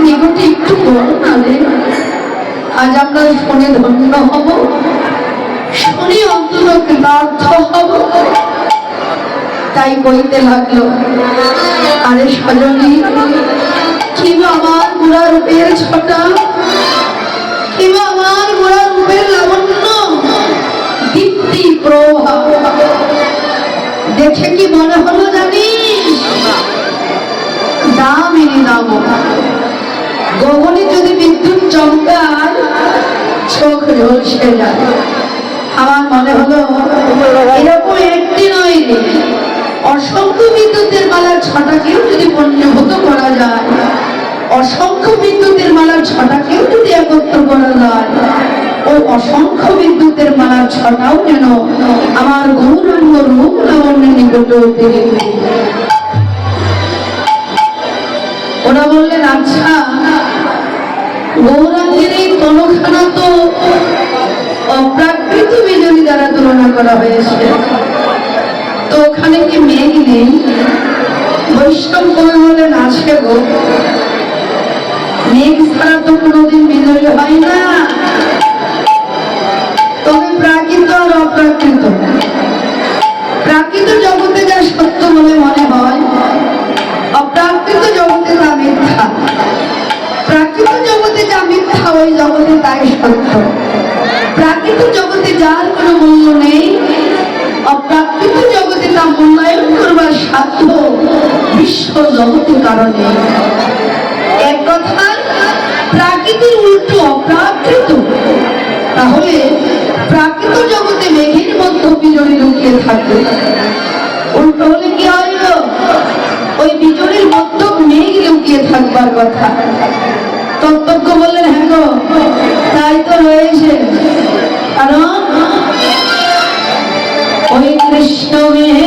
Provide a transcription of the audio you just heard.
নিকটে একটু বল না রে, আজ আমরা শুনে ধন্য হব, শুনি অন্তত কৃতার্থ হব। তাই কইতে লাগলো, আরে সজনী, কিংবা আমার গোড়া রূপের ছটা, কিংবা আমার গোড়া রূপের লাবণ্য, দীপ্তি প্রভা দেখে কি মনে হলো জানিস? দামিনী নাম। গগনে যদি বিদ্যুৎ চমকায় চোখ ঝলসে যায়। আমার মনে হলো এরকম একটি নয় রে, অসংখ্য বিদ্যুতের মালার ছটাকেও যদি পণ্যভূত করা যায়, অসংখ্য বিদ্যুতের মালার ছটাকেও যদি একত্র করা যায়, ওই অসংখ্য বিদ্যুতের মালার ছটাও যেন আমার গৌরাঙ্গ রূপ লাবণ্যের নিকটে পেরে। ওরা বললেন, আচ্ছা গৌরাঙ্গের এই তনখানা তো অপ্রাকৃত বিজলী দ্বারা তুলনা করা হয়েছে, তো ওখানে কি মেঘ নেই? বৈষ্ণব কবি বলেন, আছে গো, মেঘ ছাড়া তো কোনোদিন বিজলী হয় না। তবে প্রাকৃত আর অপ্রাকৃত, প্রাকৃত জগতে যা সত্য বলে মনে হয়, অপ্রাকৃত জগতে তা মিথ্যা। প্রাকৃত জগতে যা মিথ্যা, ওই জগতে তাই সত্য। প্রাকৃত জগতে যার কোনো মূল্য নেই, অপ্রাকৃত জগতে তা মূল্যায়ন করবার সাধ্য বিশ্ব জগতে কারণে। এক কথায় প্রাকৃতির উল্টো অপ্রাকৃত। তাহলে প্রাকৃত জগতে মেঘের মধ্যে বিজলী লুকিয়ে থাকে, উল্টো হলে কি হয়? ওই বিজলীর মধ্যে মেঘ লুকিয়ে থাকবার কথা। তত্ত্বজ্ঞ বললেন, হ্যাঁ গো, তাই তো রয়েছে। কারণ ওই কৃষ্ণ মেঘ